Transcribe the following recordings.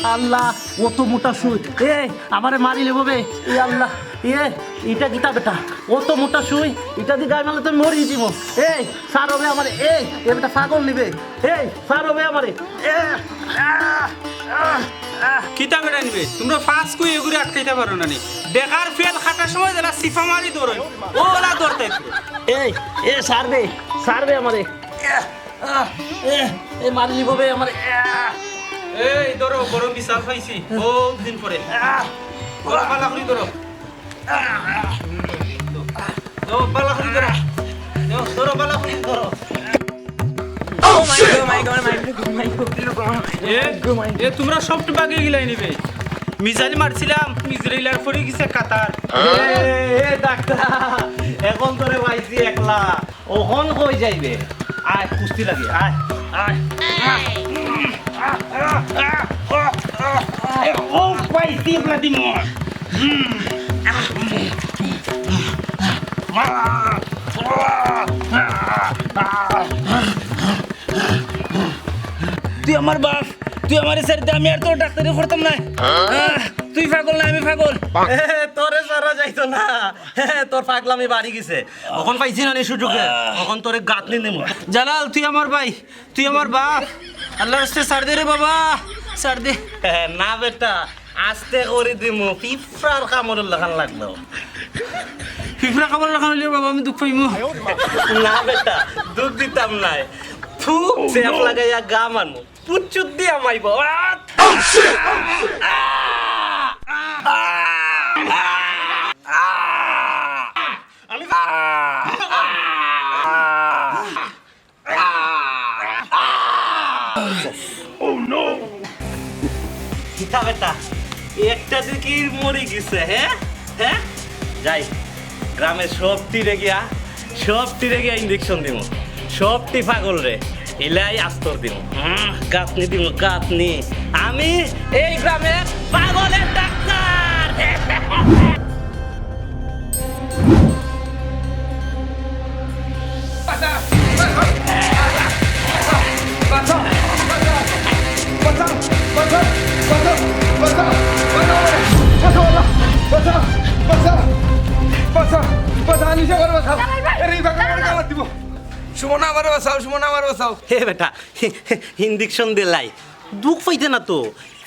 আল্লাহ অত মোটা সুই আমারে মারি লেবো বে আল্লাহ এটা কিতা বেটা অত মোটা সুই এটা দিয়ে গায়ে মারলে তো মরিয়ে দিব সার হবে আমারে বেটা পাগল নিবে সার হবে আমারে কিতা বেটা নিবে তোমরা ফাঁস কই এগুলি আটকাইতে পারো না নি বেকার ফেল খাটার সময় যারা সিফা মারি দৌড় ওলা দৌড়তে সারবে আমারে মারি লিব বে আমারে এই ধরো বড় বিশাল পাইছি বহুত দিন পরে বড় পালা করি ধরো পালা করি ধরো ধরো পালা করি ধরো তোমরা সব বাগে গিলাই নিবে মিজাইল মারছিলাম মিজরাইলার পরে গেছে কাতার ডাক্তার এখন তোরে পাইছি একলা ওখন কই যাইবে আয় কুস্তি লাগে আয় ও পাইছি ব্লাডি মোর তুই আমার বাপ তুই আমার সাথে আমি আর তোর ডাক্তারি করতাম না তুই পাগল না আমি পাগল তোরে সারা যাইতো না তোর পাগলামি বাড়ি গেছে এখন পাইছি না সুযোগে এখন তোরে গাতনি নেব জালাল তুই আমার ভাই তুই আমার বাপ আল্লাহর রাস্তায় ছাড় দে রে বাবা ছাড় দে না বেটা আস্তে করে দিমু পিফরার কামড় লাগান লাগলো ফিফরা খাবার লাগানো হলে বাবা আমি দুঃখ পাইমু না বেটা দুধ দিতাম নাই ফুক চেপ লাগাইয়া গা মানমু পুচুত দিয়া মাইব আমি কিতা বেটা একটা দিকে মরে গেছে হ্যাঁ যাই গ্রামের সব তীরে গিয়া ইঞ্জেকশন দিব সবটি পাগল রে এলাই আস্তর দিব গাতনি দিব গাতনি আমি এই গ্রামের পাগলের ডাক্তার সুমনা আমার বাঁচাও হে বেটা ইঞ্জেকশন দিলাই দুঃখ পাইতে না তো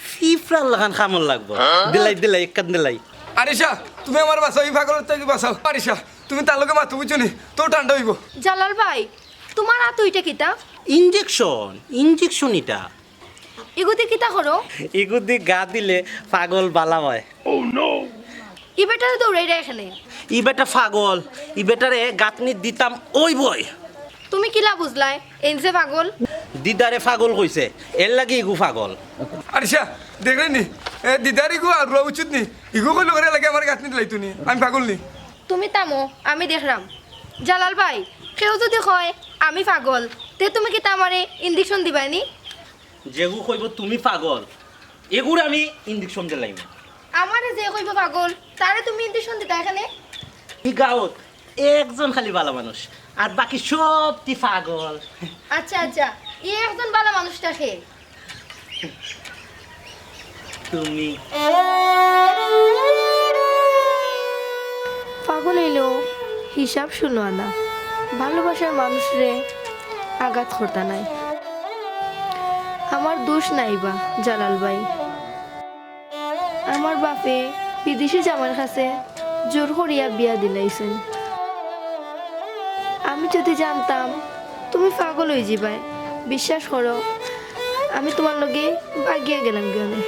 ফিফরার লাগান খামল লাগবো দিলাই একান দিলাই আরিশা তুমি আমার বাঁচাও এই পাগলের থেকে বাঁচাও আরিশা তুমি তার লোকে মাথা বুঝছো নি তোর ঠান্ডা হইব জালাল ভাই তোমার হাত ওইটা কিতা ইঞ্জেকশন এটা এগুতে কিতা করো এগুদি গা দিলে পাগল বালা হয় ই বেটারে দৌড়াই রে এখানে ই বেটা পাগল ই বেটারে গাতনি দিতাম ওই বই তুমি কিলা বুঝলাই এনসে পাগল দিদারে পাগল কইছে এর লাগি ইগু পাগল আরিশা দেখলেন নি দিদার ইগু আর রোয়া উচিত নি ইগু কইলো করে লাগে আমার গাছ নিতে লাইতো নি আমি পাগল নি তুমি তামো আমি দেখলাম জালাল ভাই কেউ যদি কয় আমি পাগল তে তুমি কি তামারে ইঞ্জেকশন দিবানি যেগু কইব তুমি পাগল এগুর আমি ইঞ্জেকশন দিলাইম আমারে যে কইব পাগল তারে তুমি ইঞ্জেকশন দিতা এখানে এই গাঁৱত একজন খালি ভালো মানুষ আর বাকি সবটি পাগল আচ্ছা ই একজন ভালো মানুষ থাকে তুমি পাগল হইলো হিসাব শুনো না ভালোবাসার মানুষরে আঘাত করতা নাই আমার দোষ নাই বা জালাল ভাই আমার বাপে বিদেশি জামার কাছে জোর করিয়া বিয়া দিলাইছেন আমি যদি জানতাম তুমি পাগল হয়ে যাবাই বিশ্বাস করো আমি তোমার লগে বাগিয়ে গেলাম গেলে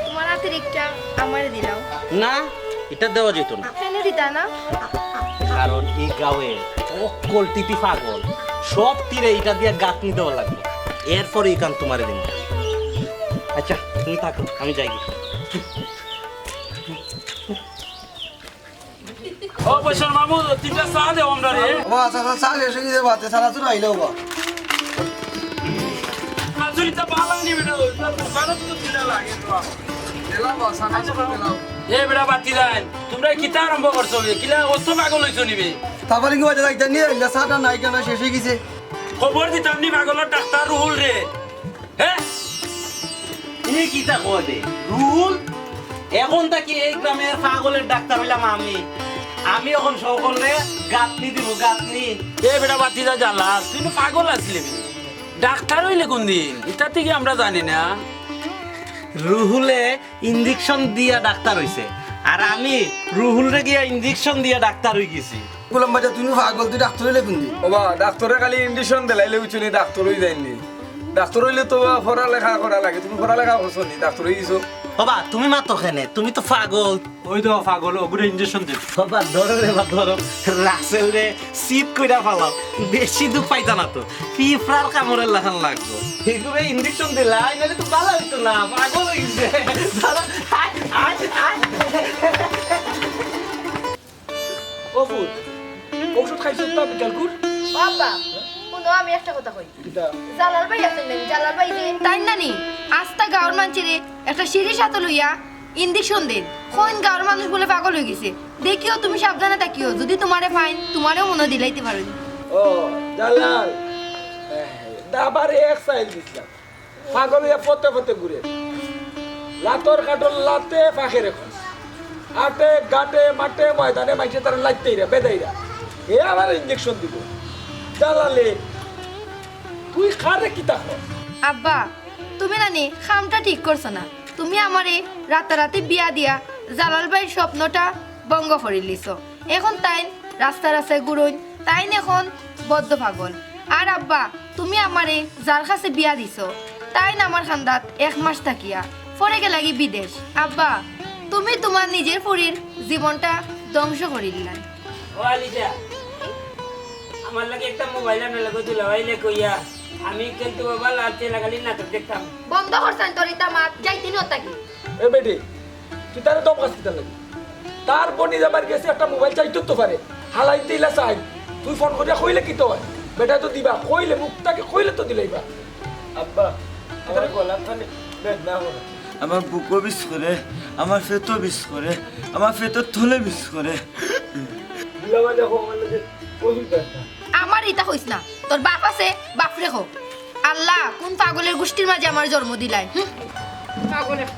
তোমার হাতের একটা আমারে দিলাও না এটা দেওয়া যেত না কেন দিতা না কারণ এই গাঁৱে অকল টিপি পাগল সব তীরে এটা দিয়ে গাঁথনি দেওয়া লাগবে এরপরে এই কান তোমারে দিন আচ্ছা তুমি থাকো আমি যাই ও বৈশাল মামু তিনটা চা দেও আমরা রে মাজুরিটা বালা নিবে না বালা তো দিনা লাগে এ বেড়া বাতি দেন তোমরা কিতা আরম্ভ করছো কিলা অত পাগল হইছো নিবে তারপরে কি বাজে লাগতে নিয়ে চাটা নাই কেন শেষ হয়ে গেছে খবর দিতাম নি পাগলের ডাক্তার রুহুল রে হ্যাঁ এই কিতা কয় দে রুল এখন তাকি এই গ্রামের পাগলের ডাক্তার হইলাম আমি এখন সকলে গাঁথনি দিব গাঁথনি। এ বেটা বাতিদা জ্বালা তুই তো পাগল আসলি ডাক্তার হইলে কোন দিন এটা থেকে আমরা জানি না। রুহুলে ইঞ্জেকশন দিয়া ডাক্তার হইছে আর আমি রুহুলরে গিয়া ইঞ্জেকশন দিয়া ডাক্তার হই গেছি। গোলাম বাজা তুমি পাগল তুই ডাক্তার হইলে কোন দিন? বাবা ডাক্তারে খালি ইন্ডিশন দিলাইলে উচুনি ডাক্তার হই যায়নি। ডাক্তার হইলে তো পড়ালেখা করা লাগে, তুমি পড়ালেখা করছো নি, ডাক্তার হই গেছো। বাবা তুমি মাতো খেনে, তুমি তো পাগল। ওই তো পাগল ওগুলো ইঞ্জেকশন দে। বাবা ধরো রে বা ধরো, রাসেলরে সিপ কইরা ফালাও, বেশি দুঃখ পাইতা না তো, পিঁপড়ার কামড়ের লাখান লাগবো। এগুলো ইঞ্জেকশন দিলা নাহলে তো ভালো হইতো না, পাগল হইছে। ধরো, আয়, আয়, আয়। ওষুধ ওষুধ খাইছো তো বিকাল কুর? বাবা শুনো আমি একটা কথা কই। জালাল ভাই আছেন না, জালাল ভাই যে তাই নানি আস্তা গাঁর মানুষেরে একটা সিঁড়ি সাথে লইয়া ইঞ্জেকশন দেন। কোন গাঁর মানুষ বলে পাগল হয়ে গেছে। দেখিও তুমি সাবধানে থাকিও, যদি তোমারে ফাইন তোমারেও মনে দিলাইতে পারেন। ও জালাল দাবার এক সাইল দিছিলাম, পাগল হইয়া পথে পথে ঘুরে লাতর কাটল লাতে পাখে রেখো, আটে গাটে মাঠে ময়দানে মাইছে তারা লাইতেইরা বেদাইরা এ আবার ইঞ্জেকশন দিব। জালালে তুই খারে কি তাকো? আব্বা তুমি নানি খামটা ঠিক করছো না। তুমি আমারে রাতারাতি বিয়া দিয়া জালাল ভাইয়ের স্বপ্নটা ভঙ্গ করে লিছো। এখন তাই রাস্তা রাস্তায় ঘুরোই, তাই এখন বদ্ধ পাগল। আর আব্বা তুমি আমারে যার কাছে বিয়া দিছো তাই না আমার খান্দাত 1 মাস থাকিয়া পরে গেলাগি বিদেশ। আব্বা তুমি তোমার নিজের পরির জীবনটা ধ্বংস করে দিলা। ও আলিজা আমার লাগে একটা মোবাইল আনা লাগো তুই লাগাইলে কইয়া আমি কিন্তু বাবা লাতে লাগালি নাটক দেখতাম। বন্ধ করছেন তরিতা মাত যাইতে নতাকি। এ বেটি তুই তারে দম কাজ কিতা লাগি? তার বনি যাবার গেছে একটা মোবাইল চাইতো তো পারে, হালাই দিলা চাই তুই ফোন করিয়া কইলে কি তো হয়? বেটা তো দিবা, কইলে মুখটাকে কইলে তো দিলাইবা। আব্বা আমার গলা খালি বেদনা হলো, আমার বুকও বিষ করে, আমার পেটও বিষ করে, আমার পেটের থলে বিষ করে। দিলাবা দেখো আমার লাগে ওষুধ দেয়। আমার ইতা হইস না, তোর বাপ আছে বাপ রেখো। আল্লাহ কোন পাগলের গোষ্ঠীর মাঝে আমার জন্ম দিলাই। পাগলের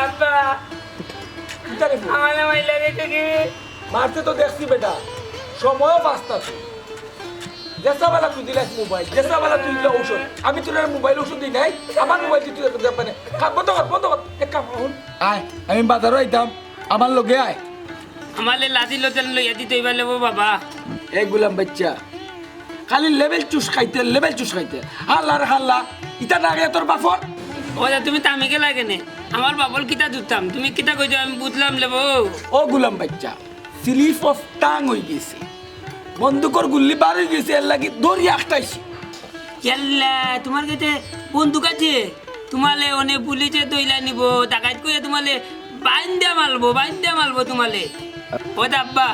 আব্বা আমার মোবাইল লাগে কি মারতে তো দেখছি বেটা, সময়ও বাঁচতা তো। যেসাবেলা তুই দিলাস মোবাইল, যেসাবেলা তুই দিলা ঔষধ, আমি তোর মোবাইল ওষুধ দিই নাই, আমার মোবাইল তুই মানে বন্ধ কর বন্ধ কর। এক কাম করুন আয়, আমি বাজারও আইতাম, আমার লগে আয়। আমালে লাদি লতেন লইয়া দিতে হইবা লেবো বাবা। এই গুলাম বাচ্চা খালি লেভেল চুষ খাইতে, লেভেল চুষ খাইতে, হাল্লার হাল্লা ইটা না আগে তোর বাপর। ওটা তুমি তামিকে লাগে নে আমার বাবল কিতা দুতাম তুমি কিতা কইছো আমি বুঝলাম লেবো। ও গুলাম বাচ্চা স্লিপ অফ টাং হয়ে গেছে, বন্দুকর গুল্লি বার হয়ে গেছে, এর লাগি দড়ি আটটাইছি। ইয়াল্লা তোমার কাছে বন্দুক আছে? তোমালে অনেক পুলিশে দইলা নিব ডাকাত কইয়া তোমালে বাইন্দা মালবো তোমালে। ও দাব্বা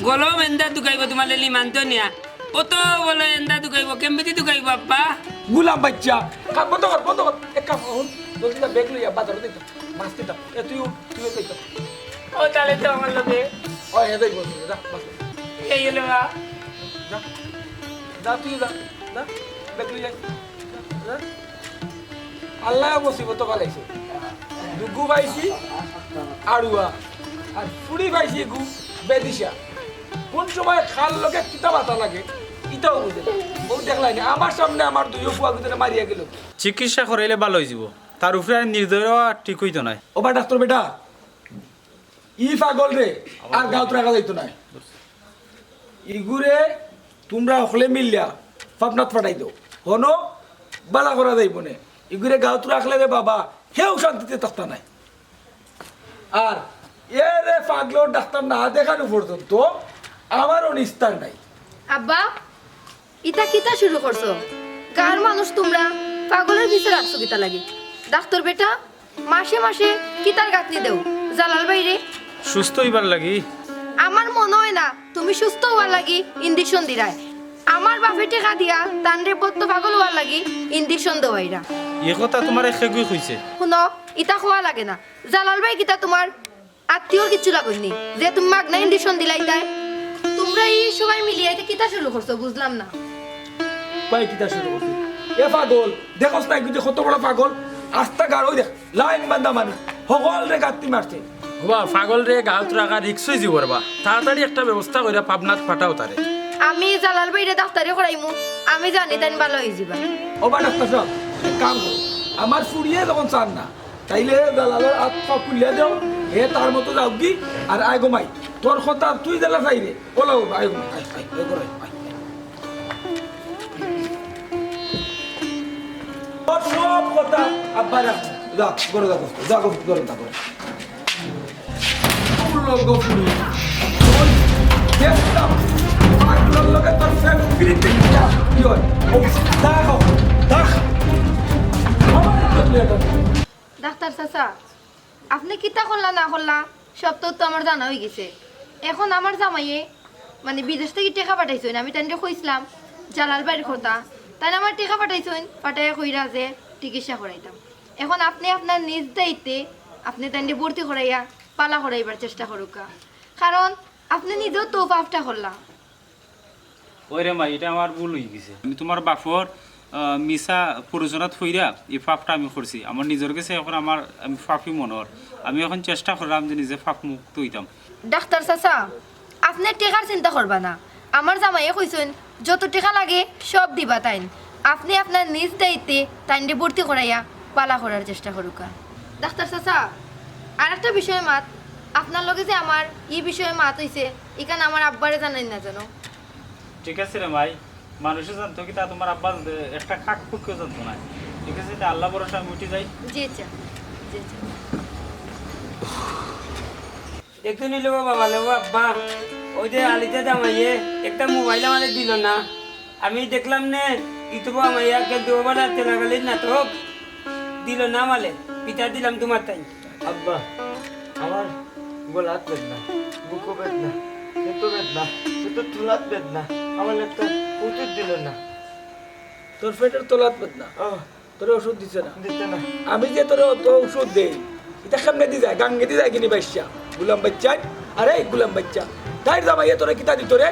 গলম এন্দা দুকাইব তোমালে লিমান্ত নিয়া কত বলে এন্দা দুকাইব কেমবিতি দুকাইব আব্বা। গুলাম বাচ্চা কাম বন্ধ কর বন্ধ কর। এক কাম করুন জলদি না ব্যাগ লইয়া বাজারে দিতাম, মাছ দিতাম। এ তুই তুইও দিতাম। ও তাহলে তো আমার লোকে ও হে দেই বন্ধু যা বাস এই হলো যা যা তুই যা যা ব্যাগ লইয়া যা। আল্লাহ মুসিবত বালাইছে, দুগু পাইছি আড়ুয়া আর ফুড়ি পাইছি গু বেদিশা। কোন সময় খাল লোকে কিতা বাতা লাগে ইটাও বুঝে না। ও দেখলাই না আমার সামনে আমার দুইও ফুয়া ভিতরে মারিয়া গেল। চিকিৎসা করাইলে ভালো হয়ে যাব, তার উপরে নির্দয় ঠিক হইতো নাই। ও বা ডাক্তার বেটা ই পাগল রে আর গাঁত রাখা যাইতো না। ইগুরে তোমরা হলে মিলিয়া পাবনাত পাঠাই দাও, হনো বালা করা যাইব না। ইগুরে গাঁত রাখলে রে বাবা হেউ শান্তিতে থাকতা নাই। আর এ রে পাগল ডাক্তার না দেখানো পর্যন্ত আমারও নিস্তার নাই। আব্বা ইতা কিতা শুরু করছো? গার মানুষ তোমরা পাগলের ভিতরে রাখছো কিতা লাগে? ডাক্তার বেটা মাসে মাসে কিতার গাঁথনি দেও জালাল বাইরে সুস্থ হইবার লাগি আমার মনে হয় না তুমি সুস্থ হওয়ার লাগি ইঞ্জেকশন দিরায়। আমার বাপে টেকা দিয়া তান্ডে বদ্ধ পাগল হওয়ার লাগি ইঞ্জেকশন দেওয়াইরা। এ কথা তোমার খেগুই হইছে। শুনো ইতা খোয়া লাগে না। জালাল ভাই কিতা তোমার আত্মীয়র কিছু লাগেনি যে তুমি মাগনা ইঞ্জেকশন দিলাই তাই? তোমরা এই সবাই মিলিয়ে কিতা শুরু করছো বুঝলাম না। পাই কিতা শুরু করছি এ পাগল দেখোস না কিন্তু কত বড় পাগল আস্তা গাড় ওই দেখ লাইন বান্ধা মানুষ সকল রে গাত্তি মারছে হবা পাগল রে গাঁত রাখা রিক্সই জীবর বা তাড়াতাড়ি একটা ব্যবস্থা করে পাবনাত ফাটাও তারে আমি জালাল ভাইরে ডাক্তারে করাইমু আমি জানি তাই ভালো হয়ে যাবা ও বা ডাক্তার সাহেব এক কাম করো আমার ফুরিয়ে যখন চান না তাইলে দালালের হাত পা খুলিয়া দেও হে তার মতো যাও কি আর আয় গোমাই তোর কথা তুই জেলা চাই রে ওলাও আয় গোমাই আয় আয় এ করে আয় তোর সব কথা আব্বা রাখ যা করে যা যা করে যা করে লোক ফুরি ওই দেখতাম পাগলের লগে তোর ফ্যান বিরিতে কি হয় ও দেখো দেখ ডাক্তার চাচা আপনি কিতা করলা না করলা সব তো আমার জানা হয়ে গেছে এখন আমার জামাইয়ে মানে বিদেশ থেকে টেকা পাঠাইছেন আমি তাই কইছিলাম জালাল বাড়ির কথা তাই আমার টেকা পাঠাইছেন পাঠাইয়া কইরা যে চিকিৎসা করাইতাম এখন আপনি আপনার নিজ দায়িত্বে আপনি তাই ভর্তি করাইয়া পালা করাইবার চেষ্টা করুকা কারণ আপনি নিজেও তো পাপটা করলাম ওই রে মা এটা আমার ভুল হয়ে গেছে আমি তোমার বাপর মিশা প্রয়োজনত হইরা এই ফাপটা আমি করছি আমার নিজের কাছে এখন আমি ফাপই মনোর আমি এখন চেষ্টা করলাম যে নিজে ফাপ মুক্ত হইতাম ডাক্তার চাচা আপনি টেকার চিন্তা করবা না আমার জামাইয়ে কইছেন যত টেকা লাগে সব দিবা তাইন আপনি আপনার নিজ দায়িত্বে তাইনরে ভর্তি করাইয়া পালা করার চেষ্টা করুকা ডাক্তার চাচা আর একটা বিষয় মাত আপনার লগে যে আমার এই বিষয়ে মাত হইছে এখানে আমার আব্বারে জানাই না জানো ঠিক আছে রে ভাই মানুষে জানতো কি তা তোমার আব্বা একটা খাক ফুটকেও জানতো না ঠিক আছে এটা আল্লাহ ভরসা আমি উঠে যাই জি চা জি চা দেখতে নিল বাবা ভালো আব্বা ওই যে আলিতে জামাইয়ে একটা মোবাইল আমাদের দিল না আমি দেখলাম নে ইউটিউবে আমাইয়া কে দুবার রাতে লাগালি নাটক দিল না মালে পিতা দিলাম তোমার তাই আব্বা আমার গোলাত বেদনা বুকো বেদনা পেটো বেদনা পেটো তুলাত বেদনা আমার একটা ওষুধ দিল না তোর পেটের তোলাত বেদনা ও তোর ওষুধ দিছে না দিতে না আমি যে তোর অত ওষুধ দেই এটা কেমনে দি যায় গাঙ্গে দি যায় কিনি বাচ্চা গুলাম বাচ্চা আরে গুলাম বাচ্চা তাই জামাইয়ে তোরে কিতা দিত রে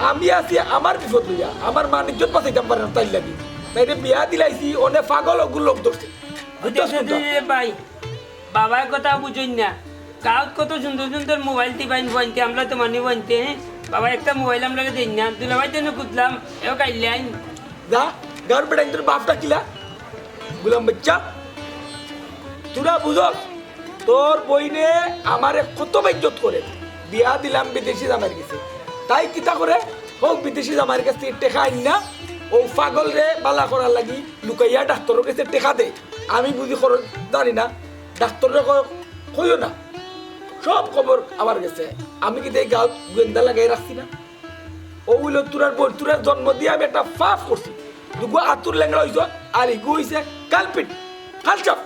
আমি আছি আমার বিপদ লইয়া আমার মান ইজ্জত বাঁচাইতাম পারে না তাই লাগি তাই রে বিয়া দিলাইছি অনেক পাগল ওগুলো লোক ধরছে ভাই বাবার কথা বুঝুন না গাঁত কত সুন্দর সুন্দর মোবাইল টিপাইন বনতে আমরা তো মানি বনতে বাবা একটা মোবাইল আমরা দিই না দুলাভাই তেন কুদলাম এও কাইলে আইন যা গার বেড়াই তোর বাপটা কিলা গুলাম বাচ্চা তোরা বুঝস তোর বইনে আমারে কত ইজ্জত করে বিয়া দিলাম বিদেশি জামাইয়ের কাছে তাই কিতা করে হোক বিদেশি জামাইয়ের কাছে টেকা আইন না ও পাগল রে বালা করার লাগি লুকাইয়া ডাক্তারের কাছে টেকা দে আমি বুঝি খরচ জানি না ডাক্তারের কইও না সব খবর আমার কাছে আমি কি দেই গাঁত গোয়েন্দা লাগাই রাখছি না ও হইলো তোরার বই তোরার জন্ম দিয়ে আমি একটা পাপ করছি দুগো আতুর লেঙ্গড়া হইছ আর ইগু হইছে কালপিট কালচাপ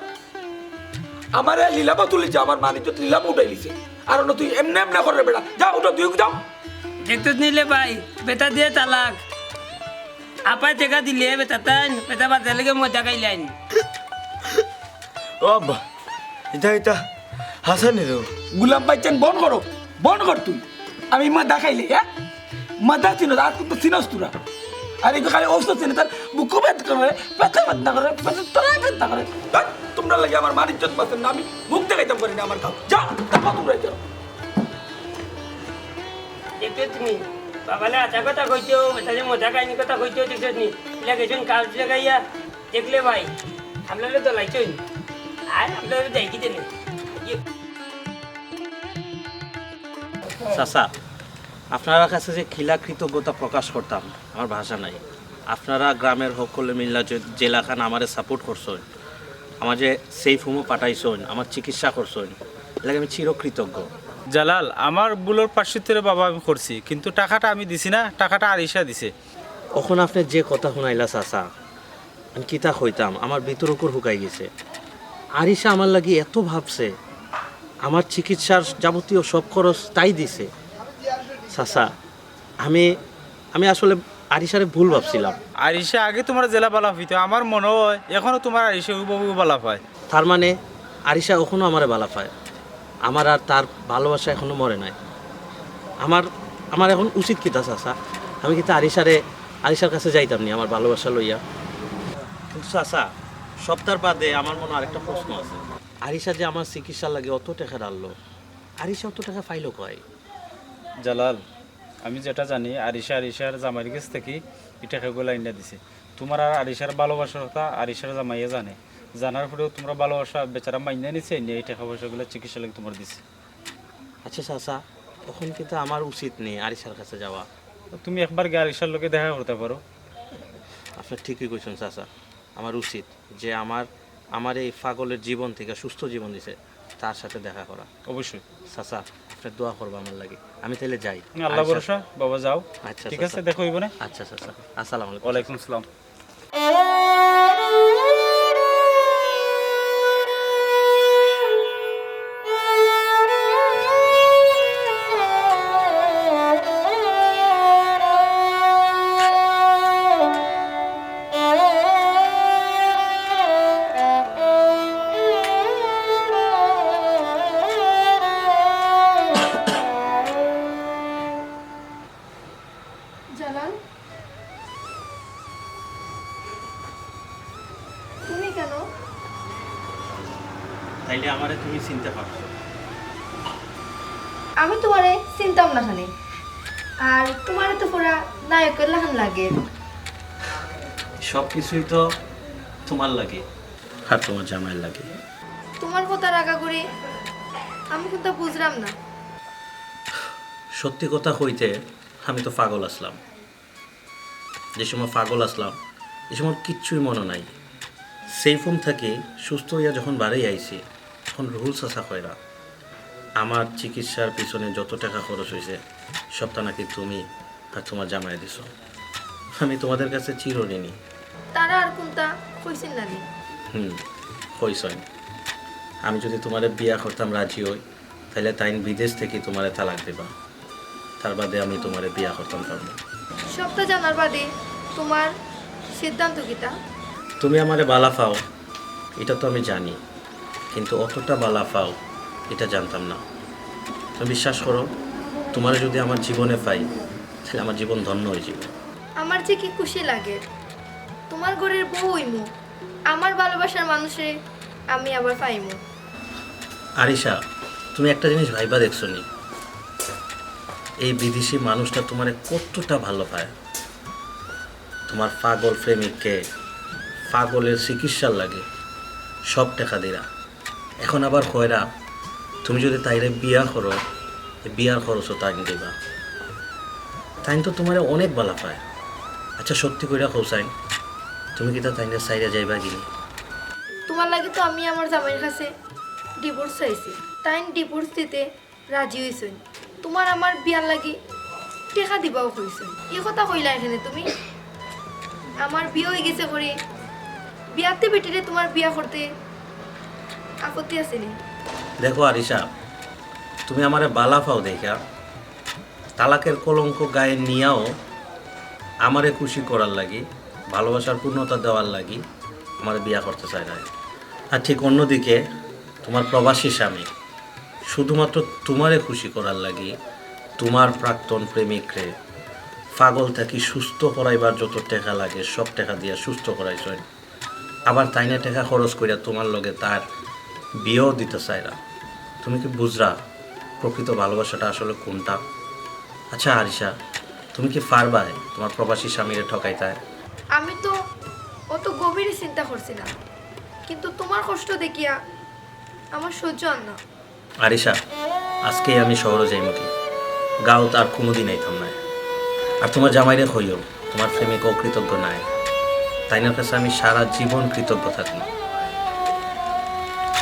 আমারে লীলাবা তুলিছে আমার মানিত লীলাবা উঠাই লিছে আর না তুই এমনি এমনি করে বেড়া যা উঠো তুই যাও দেখতে নিলে ভাই বেটা দিয়ে তালাক আপায় টেকা দিলে বেটা তাই বেটা বাজার লেগে মজা খাইলে আইন ও আব্বা এটা হাসানি রে গুলাম বাইচান বন্ধ কর তুই আমি মা দেখাইলে হ্যাঁ মাদা চিনো আর কিন্তু চিনস তোরা আর এই খালি ঔষধ চিনে তার বুকু বেদ করে পেটে বেদনা করে পেটে তোরা বেদনা করে তোমরা লাগে আমার মার ইজ্জত পাচ্ছেন না আমি মুখ দেখাইতাম পারি না আমার কাউ যা দেখো তোমরা যাও দেখতে তুমি বাবালে আচ্ছা কথা কইছো বেটা যে মজা খাইনি কথা কইছো দেখতে নি লাগেছেন কাজ লাগাইয়া দেখলে ভাই আপনারা তো লাইছেন আর আপনারা যাই কি দেন চাচা আপনার কাছে যে খিলা কৃতজ্ঞতা প্রকাশ করতাম আমার ভাষা নাই আপনারা গ্রামের সকলে মিল্লা জেলাখান আমারে সাপোর্ট করছেন আমার যে সেফ হোমও পাঠাইছেন আমার চিকিৎসা করছেন এলাকা আমি চিরকৃতজ্ঞ জালাল আমার বুলোর পার্শ্বিত্বের বাবা আমি করছি কিন্তু টাকাটা আমি দিছি না টাকাটা আরিশা দিছে এখন আপনি যে কথা শুনাইলা চাচা আমি কিতা হইতাম আমার ভিতরকর হুকাই গেছে আরিশা আমার লাগি এত ভাবছে আমার চিকিৎসার যাবতীয় সব খরচ তাই দিছে চাচা আমি আসলে আরিশারে ভুল ভাবছিলাম আরিশা আগে তোমার জেলা বালা হইতো আমার মনে হয় এখনো তোমার আরিশা উবু বালা পায় তার মানে আরিশা এখনও আমারে বালা পায় আমার আর তার ভালোবাসা এখনো মরে নাই আমার এখন উচিত কিতা চাচা আমি কিন্তু আরিশারে আরিশার কাছে যাইতাম নি আমার ভালোবাসা লইয়া। কিন্তু চাচা, সপ্তাহ বাদে আমার মনে আরেকটা প্রশ্ন আছে। আরিশা যে আমার চিকিৎসার লাগে অত টাকা ডাললো, আরিশা অত টাকা পাইলো কয়? জালাল, আমি যেটা জানি আরিশার জামাইয়ের কাছ থেকে এই টাকাগুলো আইনা দিছে। তোমার আর আরিশার ভালোবাসার কথা আরিশার জামাইয়া জানে, জানার পরেও তোমরা ভালোবাসা বেচারা মাইনা নিছে, নিয়ে এই টাকা পয়সাগুলো চিকিৎসা লাগে তোমার দিছে। আচ্ছা চাচা, তখন কিন্তু আমার উচিত নেই আরিশার কাছে যাওয়া। তুমি একবার গিয়ে আরিশার লোকে দেখা করতে পারো। আপনি ঠিকই কইছেন চাচা, আমার উচিত যে আমার এই পাগলের জীবন থেকে সুস্থ জীবন দিছে তার সাথে দেখা করা। অবশ্যই চাচা, আপনি দোয়া করবো আমার লাগে। আমি তাহলে যাই। আল্লাহ ভরসা, বাবা যাও। আচ্ছা ঠিক আছে, চাচা। দেখো হইব না। আচ্ছা চাচা, আসসালামু আলাইকুম। ওয়ালাইকুম আসসালাম। জালাল, তুমি কেন? তাইলে আমারে তুমি চিনতে পারছো? আমি তোমারে চিনতাম না খানে, আর তোমারে তো পুরা নায়কের লাহান লাগে। সব কিছুই তো তোমার লাগে আর তোমার জামাইয়ের লাগে। তোমার কথা রাগা করে আমি কিন্তু বুঝলাম না। সত্যি কথা হইতে আমি তো পাগল আসলাম। যে সময় পাগল আসলাম এই সময় কিচ্ছুই মনে নাই। সেই ফোন থেকে সুস্থ হইয়া যখন বাড়ি আইছি তখন রুহুল চাচা কয়রা আমার চিকিৎসার পিছনে যত টাকা খরচ হয়েছে সবটা নাকি তুমি আর তোমার জামাই দিছ। আমি তোমাদের কাছে চিরঋণী। তারা আর কোনটা কইছেন না নি? হইসই। আমি যদি তোমারে বিয়া করতাম রাজি হই তাহলে তাইন বিদেশ থেকে তোমারে তালাক দেবা, তার বাদে আমি তোমারে বিয়া করতাম পারবো। সবটা জানার বাদে তোমার সিদ্ধান্ত কিটা? তুমি আমারে বালা পাও এটা তো আমি জানি, কিন্তু অতটা বালা পাও এটা জানতাম না। তুমি বিশ্বাস করো, তোমারে যদি আমার জীবনে পাই তাহলে আমার জীবন ধন্য হয়ে যাবে। আমার যে কি খুশি লাগে, তোমার ঘরের বউ হইমু, আমার ভালোবাসার মানুষে আমি আবার পাইমু। আরিশা, তুমি একটা জিনিস ভাইবা দেখছো নি, এই বিদেশি মানুষটা তোমারে কতটা ভালো পায়। তোমার পাগল প্রেমিককে পাগলের চিকিৎসার লাগে সব টাকা দিরা, এখন আবার কয়রা তুমি যদি তাইরে বিয়া করো বিয়ার খরচও তাই দিবা। তাই তো তোমার অনেক ভালো পায়। আচ্ছা সত্যি কইরা কৌসাইন, তুমি কি তা তাইনে সাইরা যাইবা কিনি? তোমার লাগে তো আমি আমার জামাইয়ের কাছে ডিভোর্স চাইছি, তাই ডিভোর্স দিতে রাজি হইছেন। তোমার আমার বিয়ার লাগি টেকা দিবাও কইছেন। এই কথা কইলা এখানে তুমি? আমার বিয়ে হয়ে গেছে করে বিয়াতে বেটিরে তোমার বিয়া করতে আপত্তি আছে নি? দেখো আরিশা, তুমি আমারে বালা পাও দেখা তালাকের কলঙ্ক গায়ে নিয়াও আমারে খুশি করার লাগি, ভালোবাসার পূর্ণতা দেওয়ার লাগি আমার বিয়া করতে চায় না। আর ঠিক অন্যদিকে তোমার প্রবাসী স্বামী শুধুমাত্র তোমারে খুশি করার লাগি তোমার প্রাক্তন প্রেমিকরে পাগল থাকি সুস্থ করাইবার যত টাকা লাগে সব টাকা দিয়া সুস্থ করাইছেন। আবার তাইনে টাকা খরচ করিয়া তোমার লগে তার বিয়েও দিতে চায় না। তুমি কি বুঝরা প্রকৃত ভালোবাসাটা আসলে কোনটা? আচ্ছা আরিশা, তুমি কি পারবা তোমার প্রবাসী স্বামীরে ঠকাইতে? আমি তো অত গভীরে চিন্তা করছি না, কিন্তু তোমার কষ্ট দেখিয়া আমার সহ্য আর না। আরিশা, আজকেই আমি শহরে যাইব কি গাঁও তার কোনোদিন আইতাম না। আর তোমার জামাইরে হইও তোমার প্রেমিক অকৃতজ্ঞ নাই, তাই না কাছে আমি সারা জীবন কৃতজ্ঞ থাকি।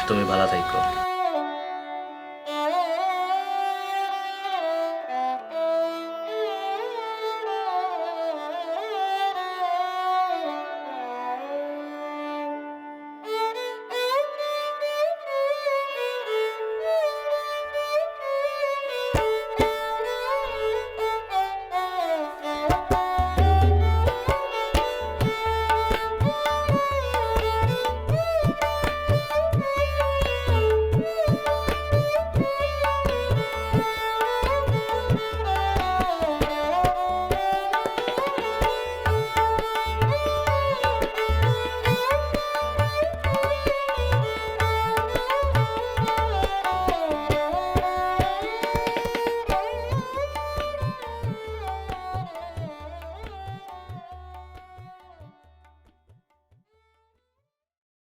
তুমি ভালো থাকো।